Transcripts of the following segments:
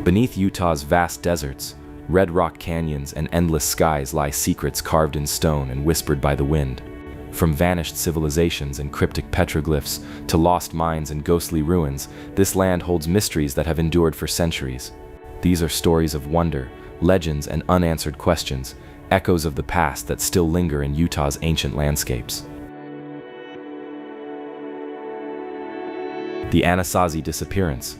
Beneath Utah's vast deserts, red rock canyons and endless skies lie secrets carved in stone and whispered by the wind. From vanished civilizations and cryptic petroglyphs to lost mines and ghostly ruins, this land holds mysteries that have endured for centuries. These are stories of wonder, legends, and unanswered questions, echoes of the past that still linger in Utah's ancient landscapes. The Anasazi Disappearance.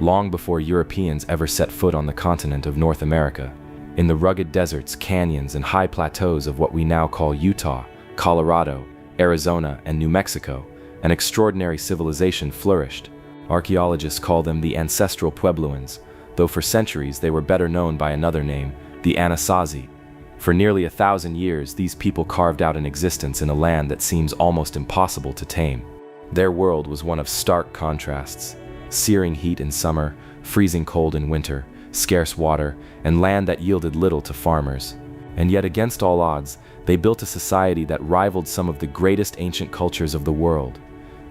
Long before Europeans ever set foot on the continent of North America, in the rugged deserts, canyons, and high plateaus of what we now call Utah, Colorado, Arizona, and New Mexico, an extraordinary civilization flourished. Archaeologists call them the ancestral Puebloans, though for centuries they were better known by another name, the Anasazi. For nearly 1,000 years, these people carved out an existence in a land that seems almost impossible to tame. Their world was one of stark contrasts: searing heat in summer, freezing cold in winter, scarce water, and land that yielded little to farmers. And yet, against all odds, they built a society that rivaled some of the greatest ancient cultures of the world.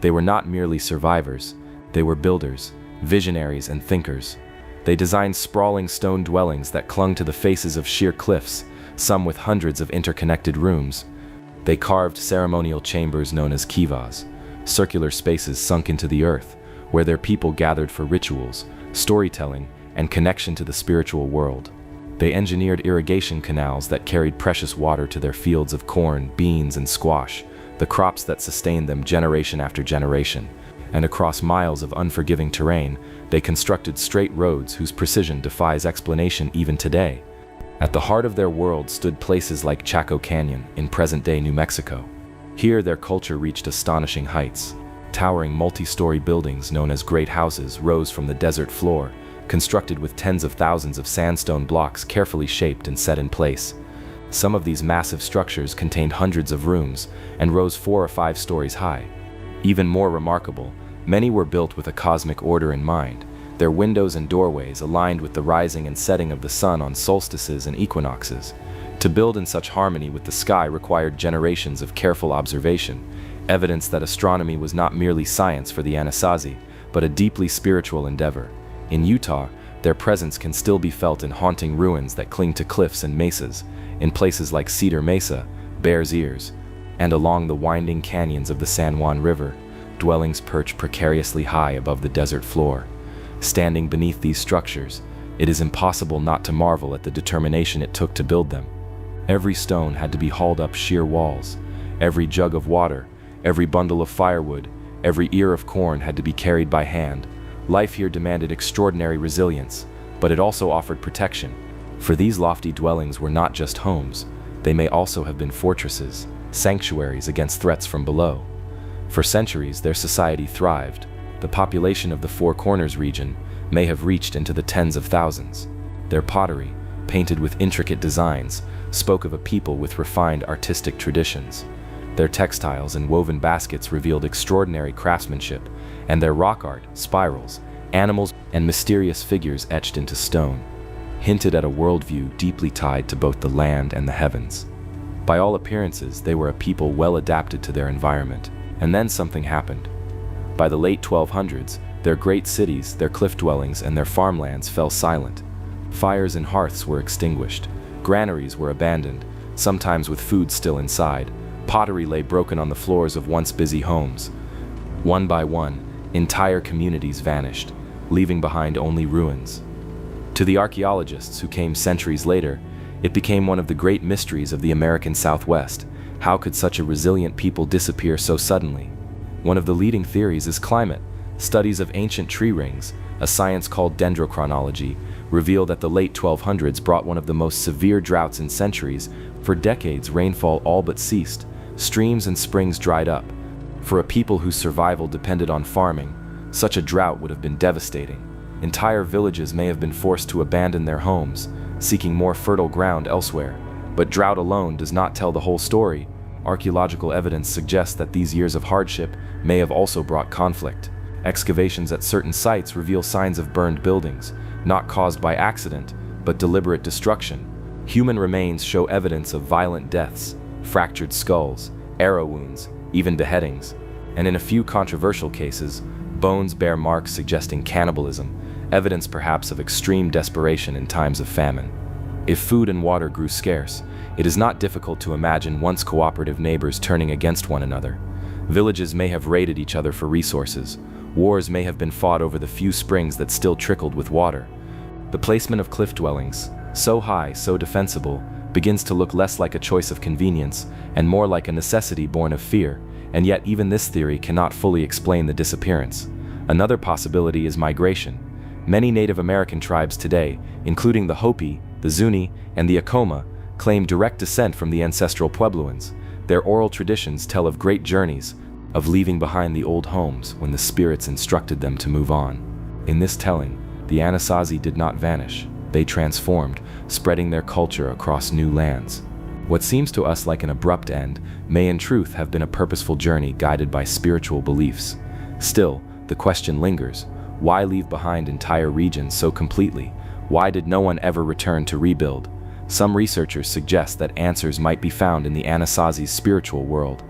They were not merely survivors, they were builders, visionaries, and thinkers. They designed sprawling stone dwellings that clung to the faces of sheer cliffs, some with hundreds of interconnected rooms. They carved ceremonial chambers known as kivas, circular spaces sunk into the earth, where their people gathered for rituals, storytelling, and connection to the spiritual world. They engineered irrigation canals that carried precious water to their fields of corn, beans, and squash, the crops that sustained them generation after generation. And across miles of unforgiving terrain, they constructed straight roads whose precision defies explanation even today. At the heart of their world stood places like Chaco Canyon in present-day New Mexico. Here their culture reached astonishing heights. Towering multi-story buildings known as great houses rose from the desert floor, constructed with tens of thousands of sandstone blocks carefully shaped and set in place. Some of these massive structures contained hundreds of rooms and rose 4 or 5 stories high. Even more remarkable, many were built with a cosmic order in mind, their windows and doorways aligned with the rising and setting of the sun on solstices and equinoxes. To build in such harmony with the sky required generations of careful observation, evidence that astronomy was not merely science for the Anasazi, but a deeply spiritual endeavor. In Utah, their presence can still be felt in haunting ruins that cling to cliffs and mesas, in places like Cedar Mesa, Bears Ears, and along the winding canyons of the San Juan River, dwellings perch precariously high above the desert floor. Standing beneath these structures, it is impossible not to marvel at the determination it took to build them. Every stone had to be hauled up sheer walls. Every jug of water, every bundle of firewood, every ear of corn had to be carried by hand. Life here demanded extraordinary resilience, but it also offered protection. For these lofty dwellings were not just homes, they may also have been fortresses, sanctuaries against threats from below. For centuries, their society thrived. The population of the Four Corners region may have reached into the tens of thousands. Their pottery, painted with intricate designs, spoke of a people with refined artistic traditions. Their textiles and woven baskets revealed extraordinary craftsmanship, and their rock art, spirals, animals, and mysterious figures etched into stone, hinted at a worldview deeply tied to both the land and the heavens. By all appearances, they were a people well adapted to their environment. And then something happened. By the late 1200s, their great cities, their cliff dwellings, and their farmlands fell silent. Fires and hearths were extinguished. Granaries were abandoned, sometimes with food still inside. Pottery lay broken on the floors of once busy homes. One by one, entire communities vanished, leaving behind only ruins. To the archaeologists who came centuries later, it became one of the great mysteries of the American Southwest. How could such a resilient people disappear so suddenly? One of the leading theories is climate. Studies of ancient tree rings, a science called dendrochronology, reveal that the late 1200s brought one of the most severe droughts in centuries. For decades, rainfall all but ceased. Streams and springs dried up. For a people whose survival depended on farming, such a drought would have been devastating. Entire villages may have been forced to abandon their homes, seeking more fertile ground elsewhere. But drought alone does not tell the whole story. Archaeological evidence suggests that these years of hardship may have also brought conflict. Excavations at certain sites reveal signs of burned buildings, not caused by accident, but deliberate destruction. Human remains show evidence of violent deaths, fractured skulls, arrow wounds, even beheadings. And in a few controversial cases, bones bear marks suggesting cannibalism, evidence perhaps of extreme desperation in times of famine. If food and water grew scarce, it is not difficult to imagine once cooperative neighbors turning against one another. Villages may have raided each other for resources. Wars may have been fought over the few springs that still trickled with water. The placement of cliff dwellings, so high, so defensible, begins to look less like a choice of convenience and more like a necessity born of fear, and yet even this theory cannot fully explain the disappearance. Another possibility is migration. Many Native American tribes today, including the Hopi, the Zuni, and the Acoma, claim direct descent from the ancestral Puebloans. Their oral traditions tell of great journeys, of leaving behind the old homes when the spirits instructed them to move on. In this telling, the Anasazi did not vanish. They transformed, spreading their culture across new lands. What seems to us like an abrupt end may in truth have been a purposeful journey guided by spiritual beliefs. Still, the question lingers: why leave behind entire regions so completely? Why did no one ever return to rebuild? Some researchers suggest that answers might be found in the Anasazi's spiritual world.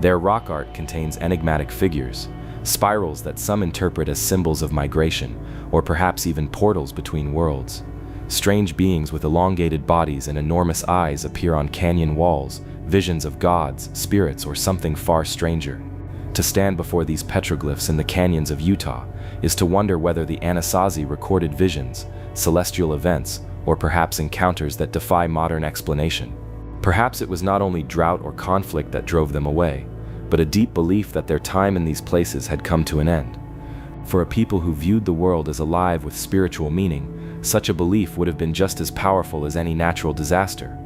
Their rock art contains enigmatic figures, spirals that some interpret as symbols of migration, or perhaps even portals between worlds. Strange beings with elongated bodies and enormous eyes appear on canyon walls, visions of gods, spirits, or something far stranger. To stand before these petroglyphs in the canyons of Utah is to wonder whether the Anasazi recorded visions, celestial events, or perhaps encounters that defy modern explanation. Perhaps it was not only drought or conflict that drove them away, but a deep belief that their time in these places had come to an end. For a people who viewed the world as alive with spiritual meaning, such a belief would have been just as powerful as any natural disaster.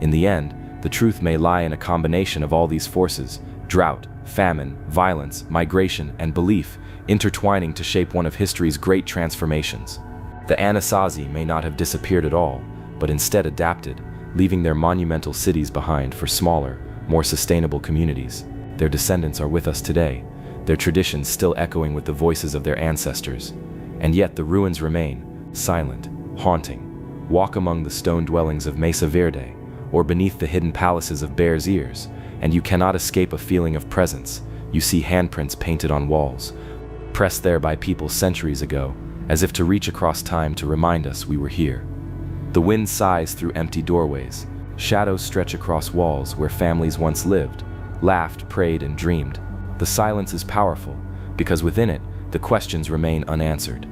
In the end, the truth may lie in a combination of all these forces: drought, famine, violence, migration, and belief, intertwining to shape one of history's great transformations. The Anasazi may not have disappeared at all, but instead adapted, leaving their monumental cities behind for smaller, more sustainable communities. Their descendants are with us today, their traditions still echoing with the voices of their ancestors. And yet the ruins remain, silent, haunting. Walk among the stone dwellings of Mesa Verde, or beneath the hidden palaces of Bear's Ears, and you cannot escape a feeling of presence. You see handprints painted on walls, pressed there by people centuries ago, as if to reach across time to remind us we were here. The wind sighs through empty doorways. Shadows stretch across walls where families once lived, laughed, prayed, and dreamed. The silence is powerful, because within it, the questions remain unanswered.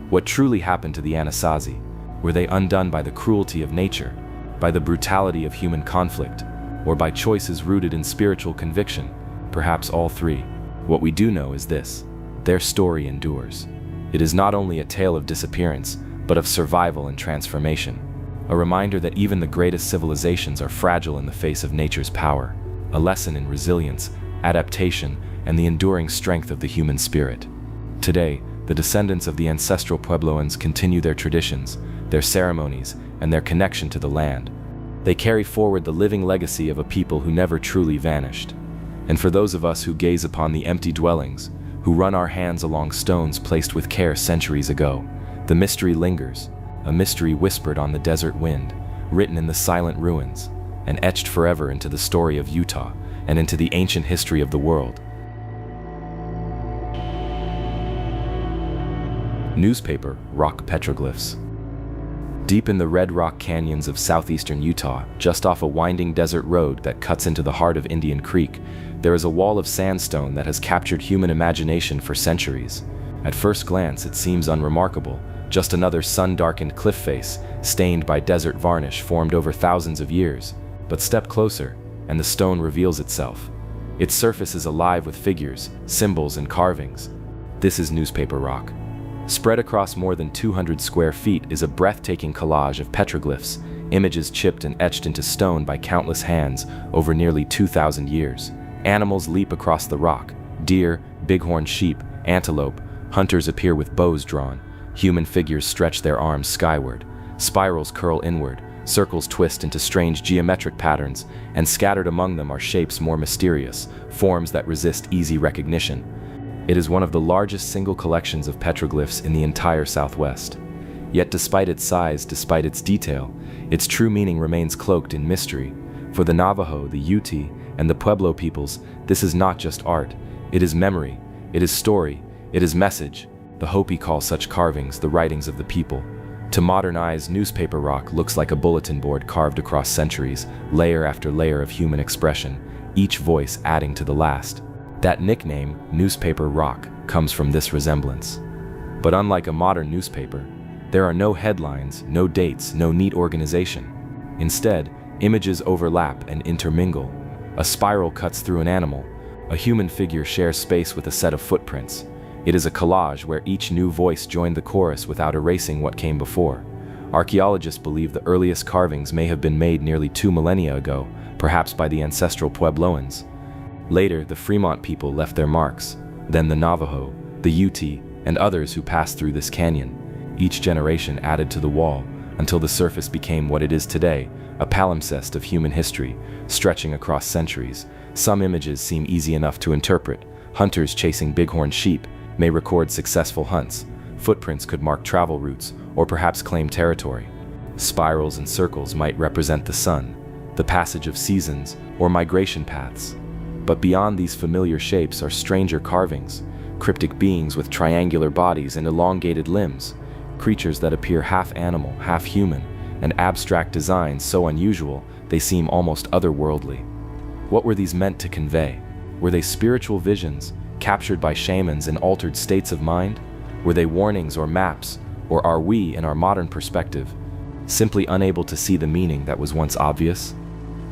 What truly happened to the Anasazi? Were they undone by the cruelty of nature, by the brutality of human conflict, or by choices rooted in spiritual conviction? Perhaps all three. What we do know is this: their story endures. It is not only a tale of disappearance, but of survival and transformation. A reminder that even the greatest civilizations are fragile in the face of nature's power. A lesson in resilience, adaptation, and the enduring strength of the human spirit. Today, the descendants of the ancestral Puebloans continue their traditions, their ceremonies, and their connection to the land. They carry forward the living legacy of a people who never truly vanished. And for those of us who gaze upon the empty dwellings, who run our hands along stones placed with care centuries ago, the mystery lingers, a mystery whispered on the desert wind, written in the silent ruins, and etched forever into the story of Utah and into the ancient history of the world. Newspaper Rock Petroglyphs. Deep in the red rock canyons of southeastern Utah, just off a winding desert road that cuts into the heart of Indian Creek, there is a wall of sandstone that has captured human imagination for centuries. At first glance, it seems unremarkable, just another sun-darkened cliff face, stained by desert varnish formed over thousands of years. But step closer, and the stone reveals itself. Its surface is alive with figures, symbols, and carvings. This is Newspaper Rock. Spread across more than 200 square feet is a breathtaking collage of petroglyphs, images chipped and etched into stone by countless hands over nearly 2,000 years. Animals leap across the rock: deer, bighorn sheep, antelope. Hunters appear with bows drawn. Human figures stretch their arms skyward. Spirals curl inward. Circles twist into strange geometric patterns, and scattered among them are shapes more mysterious, forms that resist easy recognition. It is one of the largest single collections of petroglyphs in the entire Southwest. Yet despite its size, despite its detail, its true meaning remains cloaked in mystery. For the Navajo, the Ute, and the Pueblo peoples, this is not just art. It is memory, it is story, it is message. The Hopi call such carvings the writings of the people. To modern eyes, newspaper rock looks like a bulletin board carved across centuries, layer after layer of human expression, each voice adding to the last. That nickname, newspaper rock, comes from this resemblance. But unlike a modern newspaper, there are no headlines, no dates, no neat organization. Instead, images overlap and intermingle. A spiral cuts through an animal. A human figure shares space with a set of footprints. It is a collage where each new voice joined the chorus without erasing what came before. Archaeologists believe the earliest carvings may have been made nearly 2 millennia ago, perhaps by the ancestral Puebloans. Later, the Fremont people left their marks, then the Navajo, the Ute, and others who passed through this canyon. Each generation added to the wall until the surface became what it is today, a palimpsest of human history, stretching across centuries. Some images seem easy enough to interpret. Hunters chasing bighorn sheep may record successful hunts. Footprints could mark travel routes, or perhaps claim territory. Spirals and circles might represent the sun, the passage of seasons, or migration paths. But beyond these familiar shapes are stranger carvings, cryptic beings with triangular bodies and elongated limbs, creatures that appear half animal, half human, and abstract designs so unusual they seem almost otherworldly. What were these meant to convey? Were they spiritual visions, captured by shamans in altered states of mind? Were they warnings or maps, or are we, in our modern perspective, simply unable to see the meaning that was once obvious?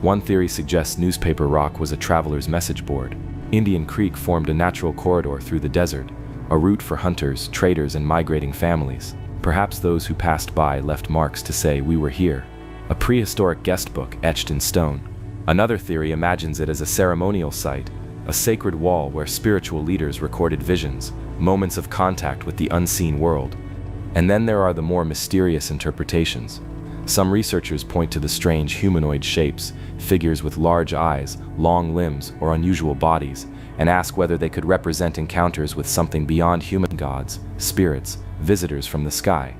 One theory suggests newspaper rock was a traveler's message board. Indian Creek formed a natural corridor through the desert, a route for hunters, traders, and migrating families. Perhaps those who passed by left marks to say we were here. A prehistoric guest book etched in stone. Another theory imagines it as a ceremonial site, a sacred wall where spiritual leaders recorded visions, moments of contact with the unseen world. And then there are the more mysterious interpretations. Some researchers point to the strange humanoid shapes, figures with large eyes, long limbs, or unusual bodies, and ask whether they could represent encounters with something beyond human gods, spirits, visitors from the sky.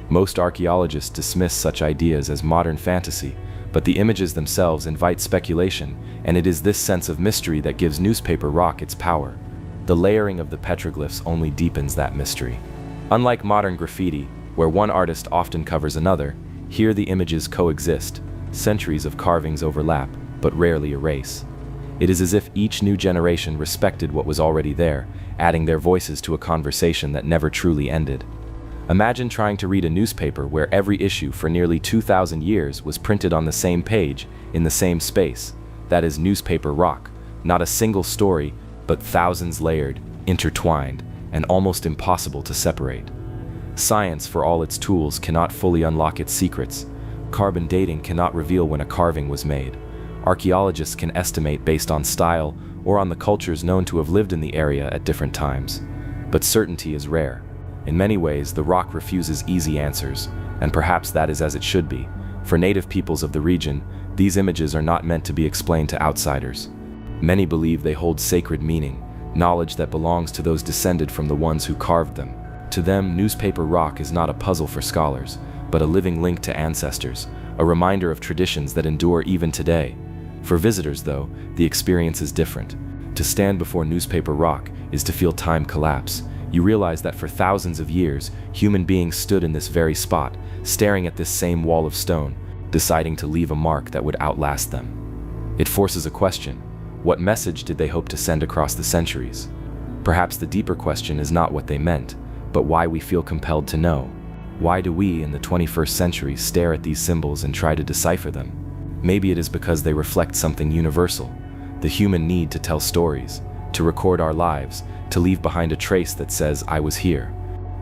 Most archaeologists dismiss such ideas as modern fantasy, but the images themselves invite speculation, and it is this sense of mystery that gives newspaper rock its power. The layering of the petroglyphs only deepens that mystery. Unlike modern graffiti, where one artist often covers another, here the images coexist. Centuries of carvings overlap, but rarely erase. It is as if each new generation respected what was already there, adding their voices to a conversation that never truly ended. Imagine trying to read a newspaper where every issue for nearly 2,000 years was printed on the same page, in the same space. That is newspaper rock. Not a single story, but thousands layered, intertwined, and almost impossible to separate. Science, for all its tools, cannot fully unlock its secrets. Carbon dating cannot reveal when a carving was made. Archaeologists can estimate based on style or on the cultures known to have lived in the area at different times. But certainty is rare. In many ways, the rock refuses easy answers, and perhaps that is as it should be. For native peoples of the region, these images are not meant to be explained to outsiders. Many believe they hold sacred meaning, knowledge that belongs to those descended from the ones who carved them. To them, newspaper rock is not a puzzle for scholars, but a living link to ancestors, a reminder of traditions that endure even today. For visitors, though, the experience is different. To stand before newspaper rock is to feel time collapse. You realize that for thousands of years, human beings stood in this very spot, staring at this same wall of stone, deciding to leave a mark that would outlast them. It forces a question. What message did they hope to send across the centuries? Perhaps the deeper question is not what they meant, but why we feel compelled to know. Why do we, in the 21st century, stare at these symbols and try to decipher them? Maybe it is because they reflect something universal, the human need to tell stories, to record our lives, to leave behind a trace that says, I was here.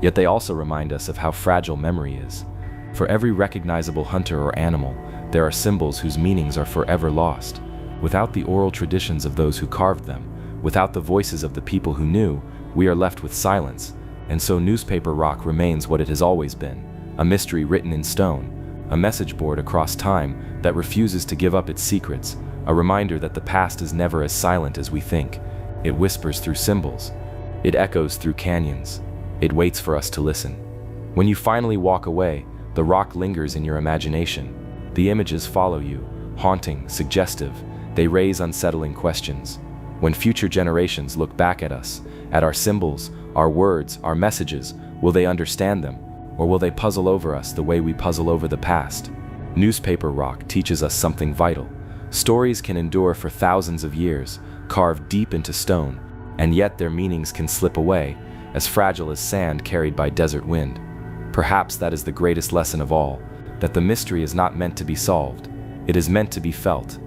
Yet they also remind us of how fragile memory is. For every recognizable hunter or animal, there are symbols whose meanings are forever lost. Without the oral traditions of those who carved them, without the voices of the people who knew, we are left with silence. And so newspaper rock remains what it has always been, a mystery written in stone, a message board across time that refuses to give up its secrets, a reminder that the past is never as silent as we think. It whispers through symbols. It echoes through canyons. It waits for us to listen. When you finally walk away, the rock lingers in your imagination. The images follow you, haunting, suggestive. They raise unsettling questions. When future generations look back at us, at our symbols, our words, our messages, will they understand them, or will they puzzle over us the way we puzzle over the past? Newspaper rock teaches us something vital. Stories can endure for thousands of years, carved deep into stone, and yet their meanings can slip away, as fragile as sand carried by desert wind. Perhaps that is the greatest lesson of all, that the mystery is not meant to be solved, it is meant to be felt.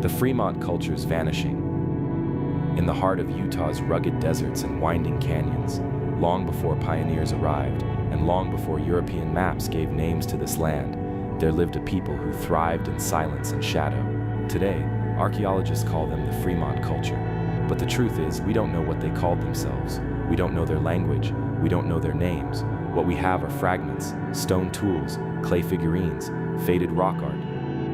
The Fremont culture's vanishing. In the heart of Utah's rugged deserts and winding canyons, long before pioneers arrived, and long before European maps gave names to this land, there lived a people who thrived in silence and shadow. Today, archaeologists call them the Fremont culture. But the truth is, we don't know what they called themselves. We don't know their language. We don't know their names. What we have are fragments, stone tools, clay figurines, faded rock art,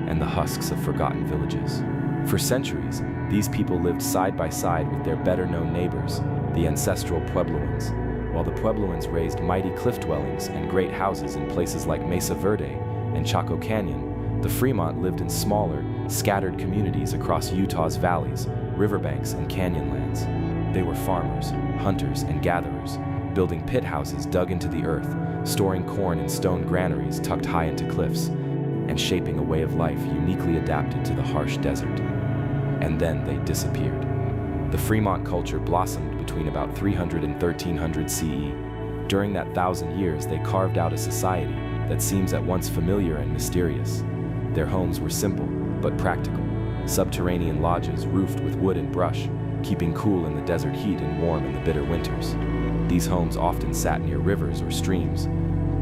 and the husks of forgotten villages. For centuries, these people lived side by side with their better-known neighbors, the ancestral Puebloans. While the Puebloans raised mighty cliff dwellings and great houses in places like Mesa Verde and Chaco Canyon, the Fremont lived in smaller, scattered communities across Utah's valleys, riverbanks, and canyonlands. They were farmers, hunters, and gatherers, building pit houses dug into the earth, storing corn in stone granaries tucked high into cliffs, and shaping a way of life uniquely adapted to the harsh desert. And then they disappeared. The Fremont culture blossomed between about 300 and 1300 CE. During that 1,000 years, they carved out a society that seems at once familiar and mysterious. Their homes were simple, but practical. Subterranean lodges roofed with wood and brush, keeping cool in the desert heat and warm in the bitter winters. These homes often sat near rivers or streams,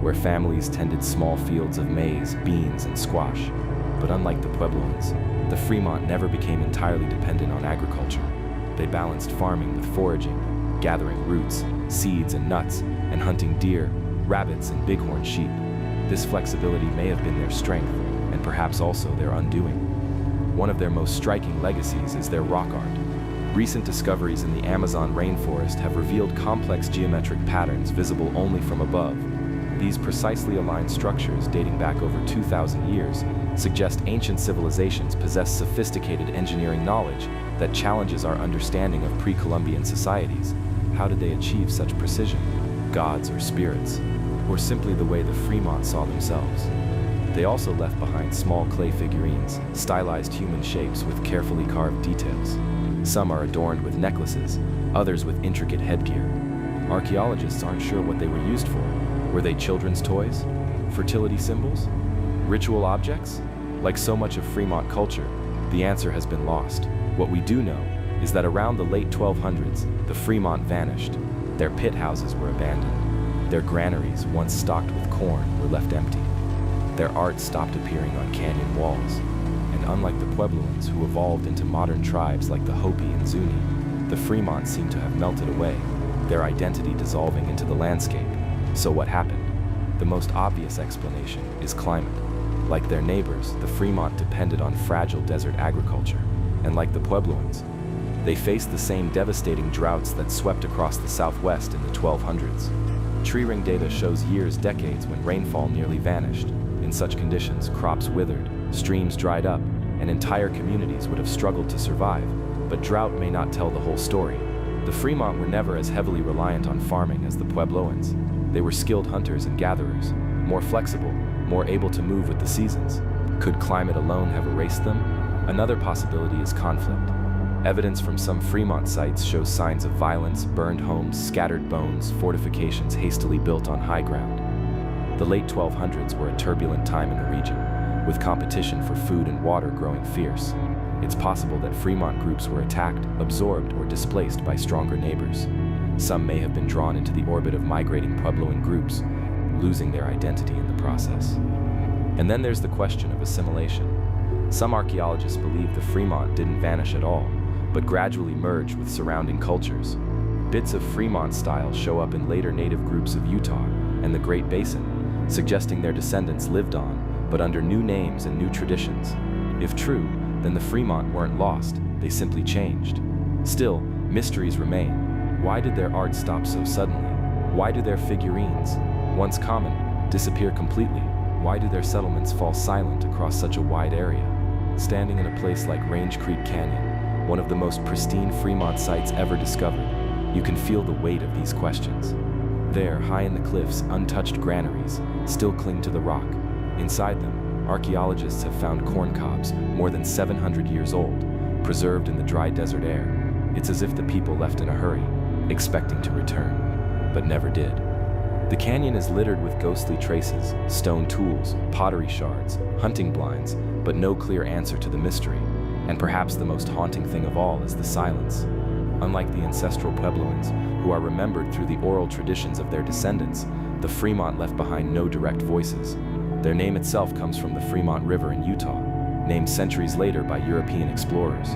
where families tended small fields of maize, beans, and squash. But unlike the Puebloans, the Fremont never became entirely dependent on agriculture. They balanced farming with foraging, gathering roots, seeds, and nuts, and hunting deer, rabbits, and bighorn sheep. This flexibility may have been their strength, and perhaps also their undoing. One of their most striking legacies is their rock art. Recent discoveries in the Amazon rainforest have revealed complex geometric patterns visible only from above. These precisely aligned structures, dating back over 2,000 years, suggest ancient civilizations possess sophisticated engineering knowledge that challenges our understanding of pre-Columbian societies. How did they achieve such precision? Gods or spirits? Or simply the way the Fremont saw themselves? They also left behind small clay figurines, stylized human shapes with carefully carved details. Some are adorned with necklaces, others with intricate headgear. Archaeologists aren't sure what they were used for. Were they children's toys? Fertility symbols? Ritual objects? Like so much of Fremont culture, the answer has been lost. What we do know is that around the late 1200s, the Fremont vanished. Their pit houses were abandoned. Their granaries, once stocked with corn, were left empty. Their art stopped appearing on canyon walls. And unlike the Puebloans, who evolved into modern tribes like the Hopi and Zuni, the Fremont seemed to have melted away, their identity dissolving into the landscape. So what happened? The most obvious explanation is climate. Like their neighbors, the Fremont depended on fragile desert agriculture. And like the Puebloans, they faced the same devastating droughts that swept across the Southwest in the 1200s. Tree ring data shows decades when rainfall nearly vanished. In such conditions, crops withered, streams dried up, and entire communities would have struggled to survive. But drought may not tell the whole story. The Fremont were never as heavily reliant on farming as the Puebloans. They were skilled hunters and gatherers, more flexible, more able to move with the seasons. Could climate alone have erased them? Another possibility is conflict. Evidence from some Fremont sites shows signs of violence, burned homes, scattered bones, fortifications hastily built on high ground. The late 1200s were a turbulent time in the region, with competition for food and water growing fierce. It's possible that Fremont groups were attacked, absorbed, or displaced by stronger neighbors. Some may have been drawn into the orbit of migrating Puebloan groups, losing their identity in the process. And then there's the question of assimilation. Some archaeologists believe the Fremont didn't vanish at all, but gradually merged with surrounding cultures. Bits of Fremont style show up in later native groups of Utah and the Great Basin, suggesting their descendants lived on, but under new names and new traditions. If true, then the Fremont weren't lost, they simply changed. Still, mysteries remain. Why did their art stop so suddenly? Why do their figurines, once common, disappear completely? Why do their settlements fall silent across such a wide area? Standing in a place like Range Creek Canyon, one of the most pristine Fremont sites ever discovered, you can feel the weight of these questions. There, high in the cliffs, untouched granaries still cling to the rock. Inside them, archaeologists have found corn cobs more than 700 years old, preserved in the dry desert air. It's as if the people left in a hurry, expecting to return, but never did. The canyon is littered with ghostly traces, stone tools, pottery shards, hunting blinds, but no clear answer to the mystery. And perhaps the most haunting thing of all is the silence. Unlike the ancestral Puebloans, who are remembered through the oral traditions of their descendants, the Fremont left behind no direct voices. Their name itself comes from the Fremont River in Utah, named centuries later by European explorers.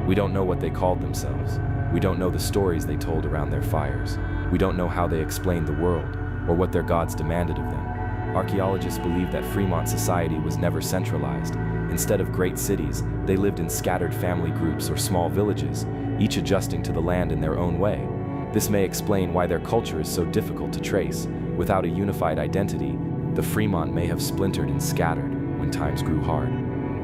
We don't know what they called themselves. We don't know the stories they told around their fires. We don't know how they explained the world, or what their gods demanded of them. Archaeologists believe that Fremont society was never centralized. Instead of great cities, they lived in scattered family groups or small villages, each adjusting to the land in their own way. This may explain why their culture is so difficult to trace. Without a unified identity, the Fremont may have splintered and scattered when times grew hard.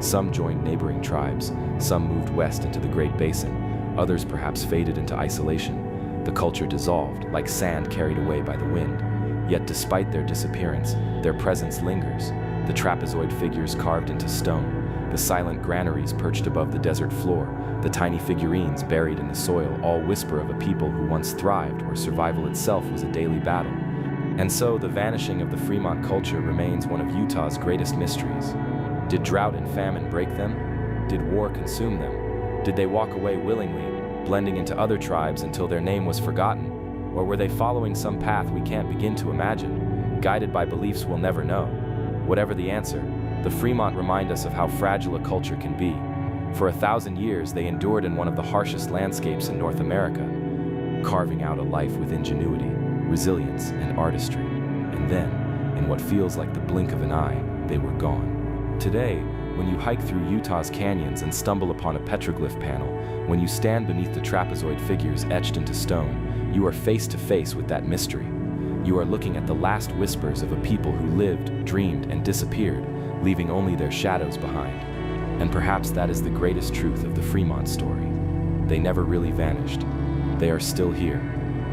Some joined neighboring tribes, some moved west into the Great Basin, others perhaps faded into isolation. The culture dissolved, like sand carried away by the wind. Yet despite their disappearance, their presence lingers. The trapezoid figures carved into stone, the silent granaries perched above the desert floor, the tiny figurines buried in the soil all whisper of a people who once thrived where survival itself was a daily battle. And so the vanishing of the Fremont culture remains one of Utah's greatest mysteries. Did drought and famine break them? Did war consume them? Did they walk away willingly, blending into other tribes until their name was forgotten? Or were they following some path we can't begin to imagine, guided by beliefs we'll never know? Whatever the answer, the Fremont remind us of how fragile a culture can be. For 1,000 years, they endured in one of the harshest landscapes in North America, carving out a life with ingenuity, resilience, and artistry. And then, in what feels like the blink of an eye, they were gone. Today, when you hike through Utah's canyons and stumble upon a petroglyph panel, when you stand beneath the trapezoid figures etched into stone, you are face to face with that mystery. You are looking at the last whispers of a people who lived, dreamed, and disappeared, leaving only their shadows behind. And perhaps that is the greatest truth of the Fremont story. They never really vanished. They are still here,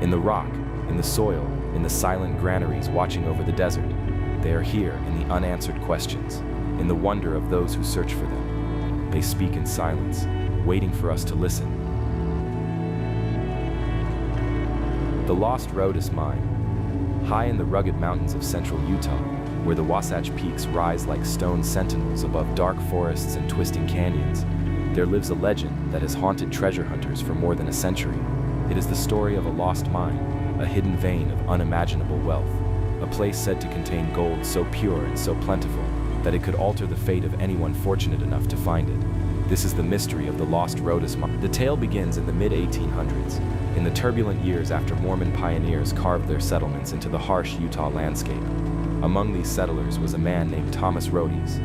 in the rock, in the soil, in the silent granaries watching over the desert. They are here in the unanswered questions, in the wonder of those who search for them. They speak in silence, waiting for us to listen. The Lost Rhoades Mine. High in the rugged mountains of central Utah, where the Wasatch Peaks rise like stone sentinels above dark forests and twisting canyons, there lives a legend that has haunted treasure hunters for more than a century. It is the story of a lost mine, a hidden vein of unimaginable wealth, a place said to contain gold so pure and so plentiful that it could alter the fate of anyone fortunate enough to find it. This is the mystery of the Lost Rhoades Mine. The tale begins in the mid-1800s, in the turbulent years after Mormon pioneers carved their settlements into the harsh Utah landscape. Among these settlers was a man named Thomas Rhoades.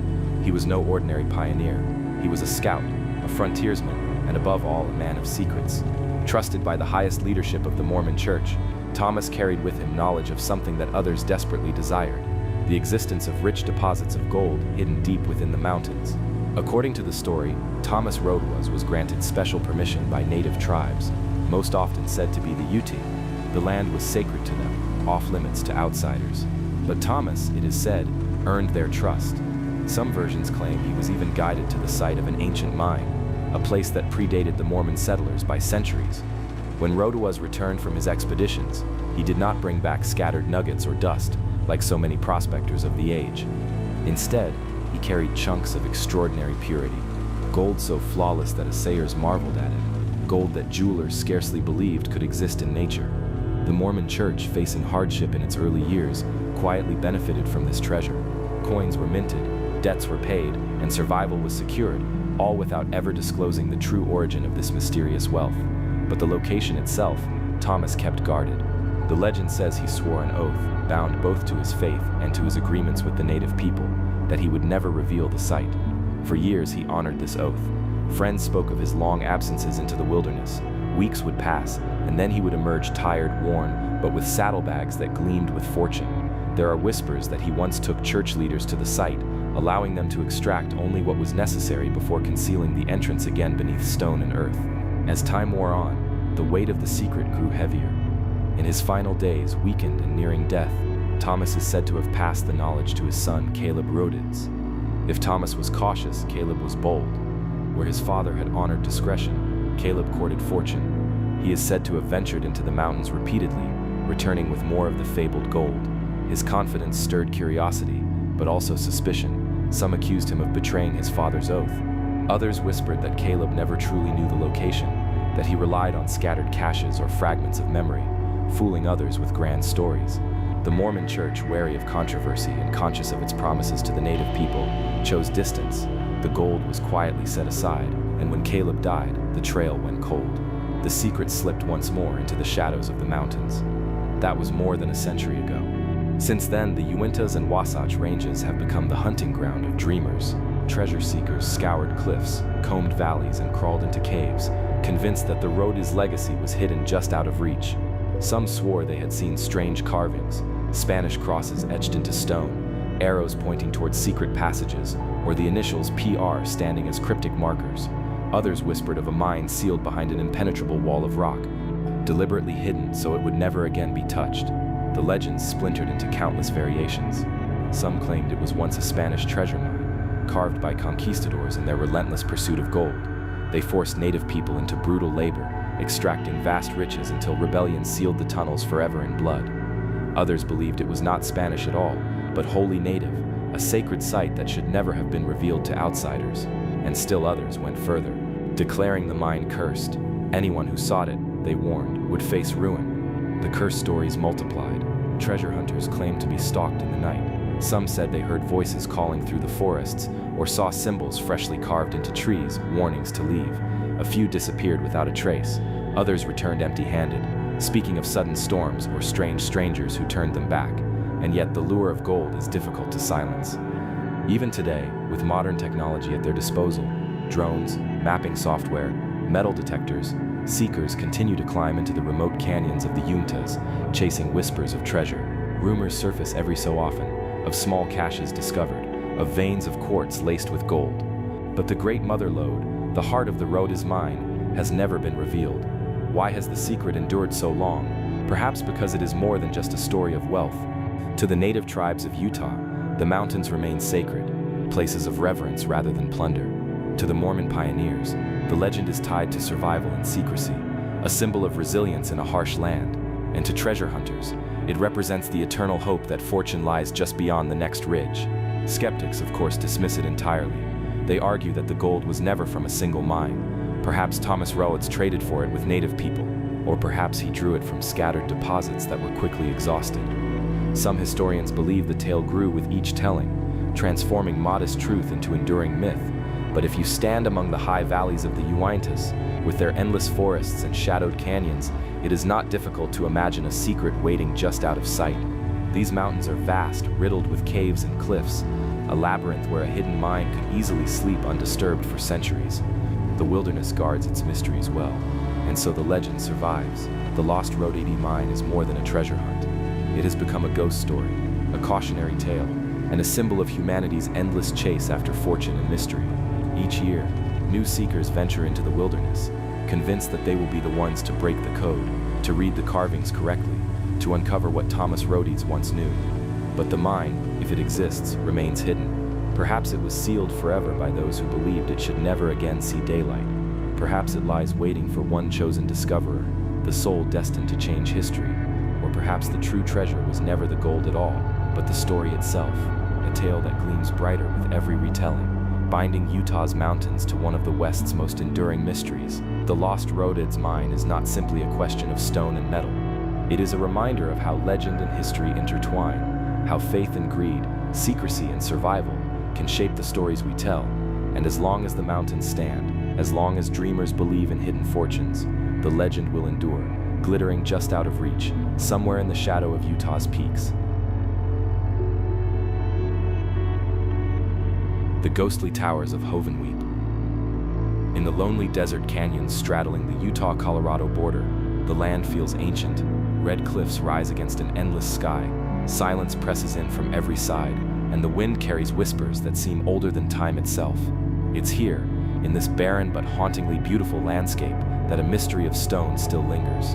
He was no ordinary pioneer. He was a scout, a frontiersman, and above all, a man of secrets. Trusted by the highest leadership of the Mormon Church, Thomas carried with him knowledge of something that others desperately desired: the existence of rich deposits of gold hidden deep within the mountains. According to the story, Thomas Rhoades was granted special permission by native tribes, most often said to be the Ute. The land was sacred to them, off limits to outsiders. But Thomas, it is said, earned their trust. Some versions claim he was even guided to the site of an ancient mine, a place that predated the Mormon settlers by centuries. When Rhoades returned from his expeditions, he did not bring back scattered nuggets or dust, like so many prospectors of the age. Instead, he carried chunks of extraordinary purity, gold so flawless that assayers marveled at it, gold that jewelers scarcely believed could exist in nature. The Mormon Church, facing hardship in its early years, quietly benefited from this treasure. Coins were minted, debts were paid, and survival was secured, all without ever disclosing the true origin of this mysterious wealth. But the location itself, Thomas kept guarded. The legend says he swore an oath, bound both to his faith and to his agreements with the native people, that he would never reveal the site. For years he honored this oath. Friends spoke of his long absences into the wilderness. Weeks would pass, and then he would emerge tired, worn, but with saddlebags that gleamed with fortune. There are whispers that he once took church leaders to the site, allowing them to extract only what was necessary before concealing the entrance again beneath stone and earth. As time wore on, the weight of the secret grew heavier. In his final days, weakened and nearing death, Thomas is said to have passed the knowledge to his son, Caleb Rhoades. If Thomas was cautious, Caleb was bold. Where his father had honored discretion, Caleb courted fortune. He is said to have ventured into the mountains repeatedly, returning with more of the fabled gold. His confidence stirred curiosity, but also suspicion. Some accused him of betraying his father's oath. Others whispered that Caleb never truly knew the location, that he relied on scattered caches or fragments of memory, fooling others with grand stories. The Mormon Church, wary of controversy and conscious of its promises to the native people, chose distance. The gold was quietly set aside, and when Caleb died, the trail went cold. The secret slipped once more into the shadows of the mountains. That was more than a century ago. Since then, the Uintas and Wasatch Ranges have become the hunting ground of dreamers. Treasure seekers scoured cliffs, combed valleys, and crawled into caves, convinced that the Rhoades legacy was hidden just out of reach. Some swore they had seen strange carvings, Spanish crosses etched into stone, arrows pointing towards secret passages, or the initials PR standing as cryptic markers. Others whispered of a mine sealed behind an impenetrable wall of rock, deliberately hidden so it would never again be touched. The legends splintered into countless variations. Some claimed it was once a Spanish treasure mine, carved by conquistadors in their relentless pursuit of gold. They forced native people into brutal labor, extracting vast riches until rebellion sealed the tunnels forever in blood. Others believed it was not Spanish at all, but wholly native, a sacred site that should never have been revealed to outsiders. And still others went further, declaring the mine cursed. Anyone who sought it, they warned, would face ruin. The curse stories multiplied. Treasure hunters claimed to be stalked in the night. Some said they heard voices calling through the forests, or saw symbols freshly carved into trees, warnings to leave. A few disappeared without a trace. Others returned empty-handed, speaking of sudden storms or strange strangers who turned them back. And yet the lure of gold is difficult to silence. Even today, with modern technology at their disposal, drones, mapping software, metal detectors, seekers continue to climb into the remote canyons of the Uintas, chasing whispers of treasure. Rumors surface every so often, of small caches discovered, of veins of quartz laced with gold. But the great mother lode, the heart of the Rhoades mine, has never been revealed. Why has the secret endured so long? Perhaps because it is more than just a story of wealth. To the native tribes of Utah, the mountains remain sacred, places of reverence rather than plunder. To the Mormon pioneers, the legend is tied to survival and secrecy, a symbol of resilience in a harsh land. And to treasure hunters, it represents the eternal hope that fortune lies just beyond the next ridge. Skeptics, of course, dismiss it entirely. They argue that the gold was never from a single mine. Perhaps Thomas Rhoades traded for it with native people, or perhaps he drew it from scattered deposits that were quickly exhausted. Some historians believe the tale grew with each telling, transforming modest truth into enduring myth. But if you stand among the high valleys of the Uintas, with their endless forests and shadowed canyons, it is not difficult to imagine a secret waiting just out of sight. These mountains are vast, riddled with caves and cliffs, a labyrinth where a hidden mine could easily sleep undisturbed for centuries. The wilderness guards its mysteries well, and so the legend survives. The lost Rhoades mine is more than a treasure hunt. It has become a ghost story, a cautionary tale, and a symbol of humanity's endless chase after fortune and mystery. Each year, new seekers venture into the wilderness, convinced that they will be the ones to break the code, to read the carvings correctly, to uncover what Thomas Rhoades once knew. But the mine, if it exists, remains hidden. Perhaps it was sealed forever by those who believed it should never again see daylight. Perhaps it lies waiting for one chosen discoverer, the soul destined to change history. Or perhaps the true treasure was never the gold at all, but the story itself, a tale that gleams brighter with every retelling, binding Utah's mountains to one of the West's most enduring mysteries. The lost Rhoades mine is not simply a question of stone and metal. It is a reminder of how legend and history intertwine, how faith and greed, secrecy and survival can shape the stories we tell. And as long as the mountains stand, as long as dreamers believe in hidden fortunes, the legend will endure, glittering just out of reach, somewhere in the shadow of Utah's peaks. The ghostly towers of Hovenweep. In the lonely desert canyons straddling the Utah-Colorado border, the land feels ancient. Red cliffs rise against an endless sky. Silence presses in from every side, and the wind carries whispers that seem older than time itself. It's here, in this barren but hauntingly beautiful landscape, that a mystery of stone still lingers.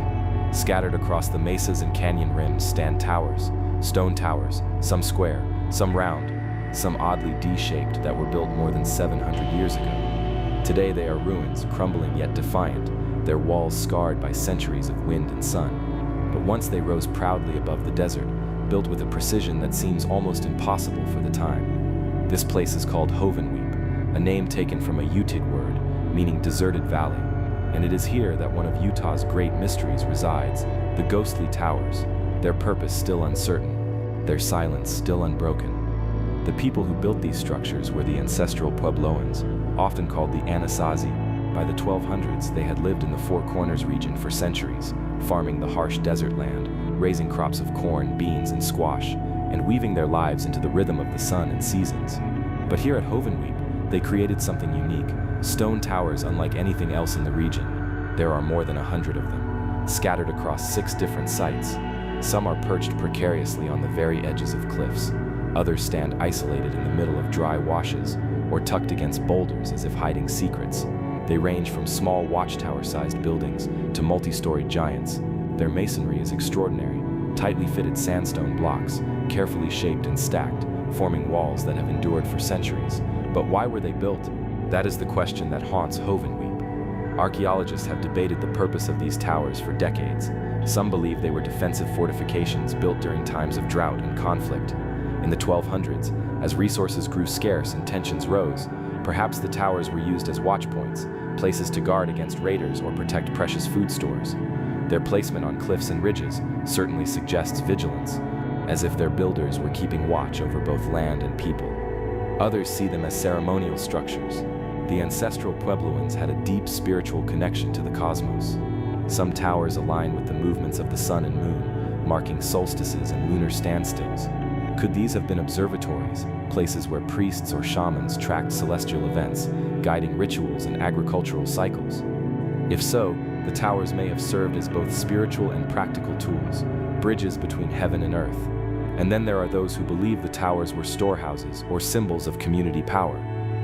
Scattered across the mesas and canyon rims stand towers, stone towers, some square, some round, some oddly D-shaped, that were built more than 700 years ago. Today they are ruins, crumbling yet defiant, their walls scarred by centuries of wind and sun. But once they rose proudly above the desert, built with a precision that seems almost impossible for the time. This place is called Hovenweep, a name taken from a Ute word, meaning deserted valley. And it is here that one of Utah's great mysteries resides, the ghostly towers, their purpose still uncertain, their silence still unbroken. The people who built these structures were the ancestral Puebloans, often called the Anasazi. By the 1200s, they had lived in the Four Corners region for centuries, farming the harsh desert land, raising crops of corn, beans, and squash, and weaving their lives into the rhythm of the sun and seasons. But here at Hovenweep, they created something unique, stone towers unlike anything else in the region. There are more than 100 of them, scattered across 6 different sites. Some are perched precariously on the very edges of cliffs. Others stand isolated in the middle of dry washes, or tucked against boulders as if hiding secrets. They range from small watchtower-sized buildings to multi-story giants. Their masonry is extraordinary, tightly fitted sandstone blocks, carefully shaped and stacked, forming walls that have endured for centuries. But why were they built? That is the question that haunts Hovenweep. Archaeologists have debated the purpose of these towers for decades. Some believe they were defensive fortifications built during times of drought and conflict. In the 1200s, as resources grew scarce and tensions rose, perhaps the towers were used as watchpoints, places to guard against raiders or protect precious food stores. Their placement on cliffs and ridges certainly suggests vigilance, as if their builders were keeping watch over both land and people. Others see them as ceremonial structures. The ancestral Puebloans had a deep spiritual connection to the cosmos. Some towers align with the movements of the sun and moon, marking solstices and lunar standstills. Could these have been observatories, places where priests or shamans tracked celestial events, guiding rituals and agricultural cycles? If so, the towers may have served as both spiritual and practical tools, bridges between heaven and earth. And then there are those who believe the towers were storehouses or symbols of community power.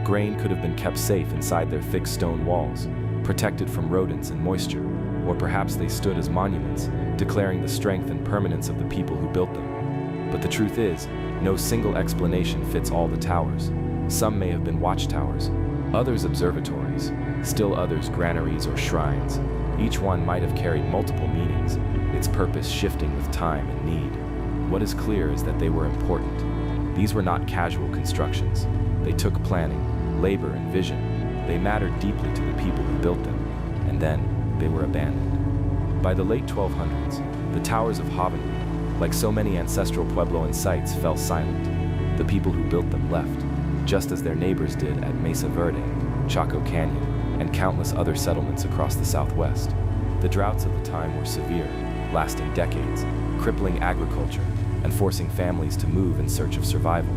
Grain could have been kept safe inside their thick stone walls, protected from rodents and moisture, or perhaps they stood as monuments, declaring the strength and permanence of the people who built them. But the truth is, no single explanation fits all the towers. Some may have been watchtowers, others observatories, still others granaries or shrines. Each one might have carried multiple meanings, its purpose shifting with time and need. What is clear is that they were important. These were not casual constructions. They took planning, labor, and vision. They mattered deeply to the people who built them, and then they were abandoned. By the late 1200s, the towers of Hovenweep, like so many ancestral Puebloan sites, fell silent. The people who built them left, just as their neighbors did at Mesa Verde, Chaco Canyon, and countless other settlements across the Southwest. The droughts of the time were severe, lasting decades, crippling agriculture, and forcing families to move in search of survival.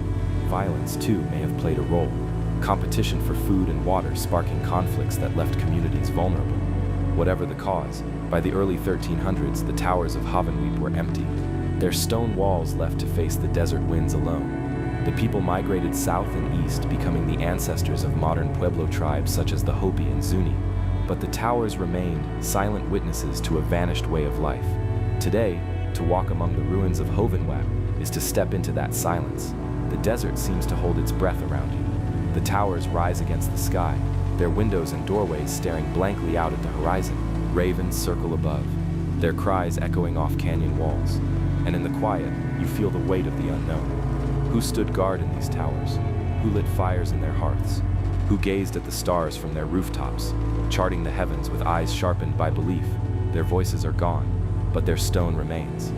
Violence, too, may have played a role. Competition for food and water sparking conflicts that left communities vulnerable. Whatever the cause, by the early 1300s, the towers of Hovenweep were empty, their stone walls left to face the desert winds alone. The people migrated south and east, becoming the ancestors of modern Pueblo tribes such as the Hopi and Zuni. But the towers remained silent witnesses to a vanished way of life. Today, to walk among the ruins of Hovenweep is to step into that silence. The desert seems to hold its breath around you. The towers rise against the sky, their windows and doorways staring blankly out at the horizon. Ravens circle above, their cries echoing off canyon walls. And in the quiet, you feel the weight of the unknown. Who stood guard in these towers? Who lit fires in their hearths? Who gazed at the stars from their rooftops, charting the heavens with eyes sharpened by belief? Their voices are gone, but their stone remains.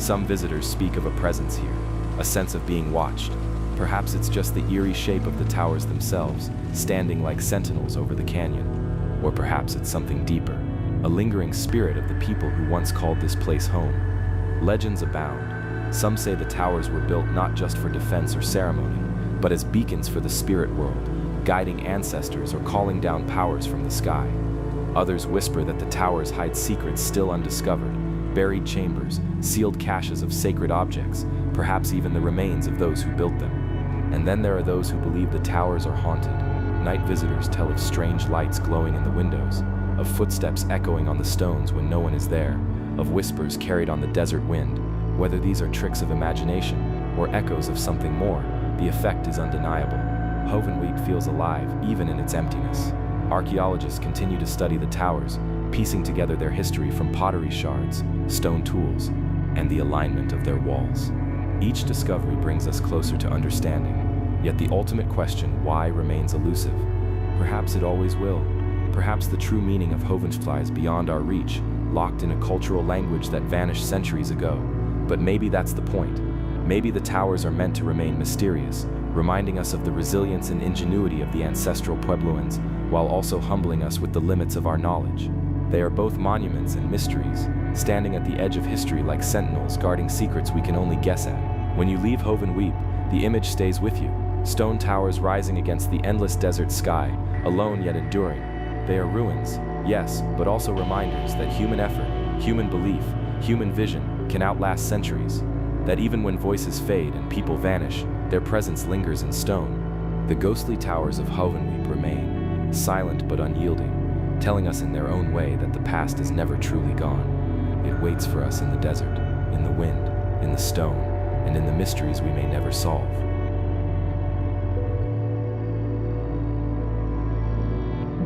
Some visitors speak of a presence here, a sense of being watched. Perhaps it's just the eerie shape of the towers themselves, standing like sentinels over the canyon. Or perhaps it's something deeper, a lingering spirit of the people who once called this place home. Legends abound. Some say the towers were built not just for defense or ceremony, but as beacons for the spirit world, guiding ancestors or calling down powers from the sky. Others whisper that the towers hide secrets still undiscovered, buried chambers, sealed caches of sacred objects, perhaps even the remains of those who built them. And then there are those who believe the towers are haunted. Night visitors tell of strange lights glowing in the windows, of footsteps echoing on the stones when no one is there, of whispers carried on the desert wind. Whether these are tricks of imagination or echoes of something more, the effect is undeniable. Hovenweep feels alive even in its emptiness. Archaeologists continue to study the towers, piecing together their history from pottery shards, stone tools, and the alignment of their walls. Each discovery brings us closer to understanding, yet the ultimate question, why, remains elusive. Perhaps it always will. Perhaps the true meaning of Hovenweep lies beyond our reach, locked in a cultural language that vanished centuries ago. But maybe that's the point. Maybe the towers are meant to remain mysterious, reminding us of the resilience and ingenuity of the ancestral Puebloans, while also humbling us with the limits of our knowledge. They are both monuments and mysteries, standing at the edge of history like sentinels guarding secrets we can only guess at. When you leave Hovenweep, the image stays with you, stone towers rising against the endless desert sky, alone yet enduring. They are ruins, yes, but also reminders that human effort, human belief, human vision can outlast centuries. That even when voices fade and people vanish, their presence lingers in stone. The ghostly towers of Hovenweep remain, silent but unyielding, telling us in their own way that the past is never truly gone. It waits for us in the desert, in the wind, in the stone, and in the mysteries we may never solve.